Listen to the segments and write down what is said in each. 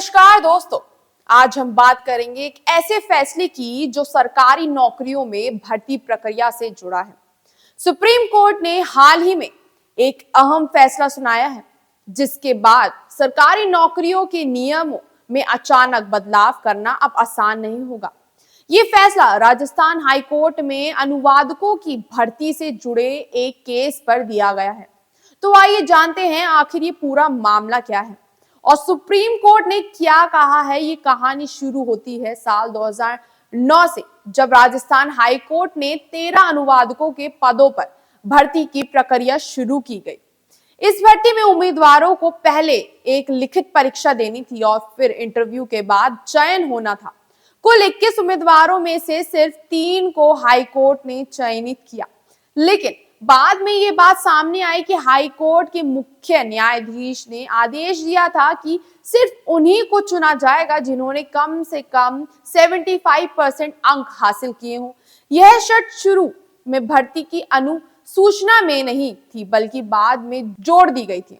नमस्कार दोस्तों, आज हम बात करेंगे एक ऐसे फैसले की जो सरकारी नौकरियों में भर्ती प्रक्रिया से जुड़ा है। सुप्रीम कोर्ट ने हाल ही में एक अहम फैसला सुनाया है, जिसके बाद सरकारी नौकरियों के नियमों में अचानक बदलाव करना अब आसान नहीं होगा। ये फैसला राजस्थान हाई कोर्ट में अनुवादकों की भर्ती से जुड़े एक केस पर दिया गया है। तो आइए जानते हैं आखिर ये पूरा मामला क्या है और सुप्रीम कोर्ट ने क्या कहा है। ये कहानी शुरू होती है साल 2009 से, जब राजस्थान हाई कोर्ट ने 13 अनुवादकों के पदों पर भर्ती की प्रक्रिया शुरू की गई। इस भर्ती में उम्मीदवारों को पहले एक लिखित परीक्षा देनी थी और फिर इंटरव्यू के बाद चयन होना था। कुल 21 उम्मीदवारों में से सिर्फ 3 को हाई कोर्ट ने चयनित किया, लेकिन बाद में ये बात सामने आई कि हाई कोर्ट के मुख्य न्यायाधीश ने आदेश दिया था कि सिर्फ उन्हीं को चुना जाएगा जिन्होंने कम से कम 75% अंक हासिल किए हों। यह शर्त शुरू में भर्ती की अनुसूचना में नहीं थी, बल्कि बाद में जोड़ दी गई थी।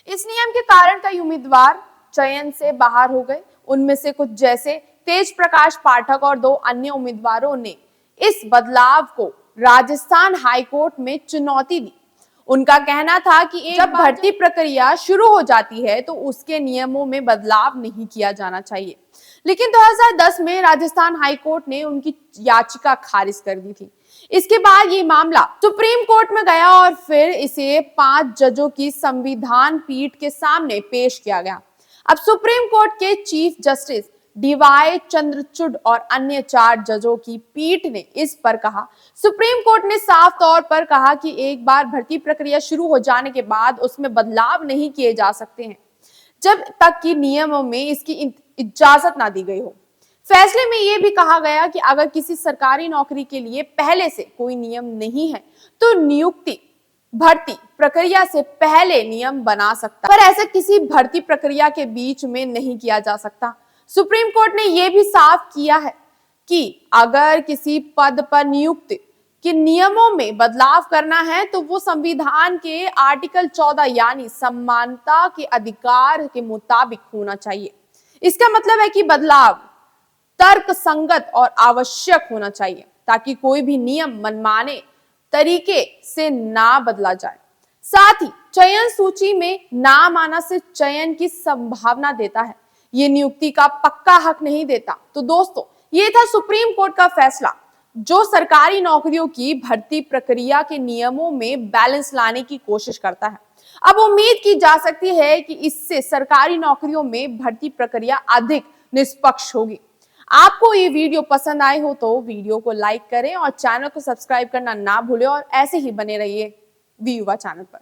इस नियम के कारण कई उम्मीदवार चयन से बाहर हो गए। उनमें से कुछ जैसे तेज प्रकाश पाठक और 2 अन्य उम्मीदवारों ने इस बदलाव को राजस्थान हाई कोर्ट में चुनौती दी। उनका कहना था कि जब भर्ती प्रक्रिया शुरू हो जाती है तो उसके नियमों में बदलाव नहीं किया जाना चाहिए, लेकिन 2010 में राजस्थान हाई कोर्ट ने उनकी याचिका खारिज कर दी थी। इसके बाद ये मामला सुप्रीम कोर्ट में गया और फिर इसे 5 जजों की संविधान पीठ के सामने पेश किया गया। अब सुप्रीम कोर्ट के चीफ जस्टिस डीवाई चंद्रचूड़ और अन्य 4 जजों की पीठ ने इस पर कहा। सुप्रीम कोर्ट ने साफ तौर पर कहा कि एक बार भर्ती प्रक्रिया शुरू हो जाने के बाद उसमें बदलाव नहीं किए जा सकते हैं, जब तक कि नियमों में इसकी इजाजत ना दी गई हो। फैसले में यह भी कहा गया कि अगर किसी सरकारी नौकरी के लिए पहले से कोई नियम नहीं है तो नियुक्ति भर्ती प्रक्रिया से पहले नियम बना सकता, पर ऐसा किसी भर्ती प्रक्रिया के बीच में नहीं किया जा सकता। सुप्रीम कोर्ट ने यह भी साफ किया है कि अगर किसी पद पर नियुक्ति के नियमों में बदलाव करना है तो वो संविधान के आर्टिकल 14 यानी समानता के अधिकार के मुताबिक होना चाहिए। इसका मतलब है कि बदलाव तर्क संगत और आवश्यक होना चाहिए, ताकि कोई भी नियम मनमाने तरीके से ना बदला जाए। साथ ही चयन सूची में नाम आना से चयन की संभावना देता है, ये नियुक्ति का पक्का हक नहीं देता। तो दोस्तों, ये था सुप्रीम कोर्ट का फैसला जो सरकारी नौकरियों की भर्ती प्रक्रिया के नियमों में बैलेंस लाने की कोशिश करता है। अब उम्मीद की जा सकती है कि इससे सरकारी नौकरियों में भर्ती प्रक्रिया अधिक निष्पक्ष होगी। आपको ये वीडियो पसंद आए हो तो वीडियो को लाइक करें और चैनल को सब्सक्राइब करना ना भूलें और ऐसे ही बने रहिए वी युवा चैनल पर।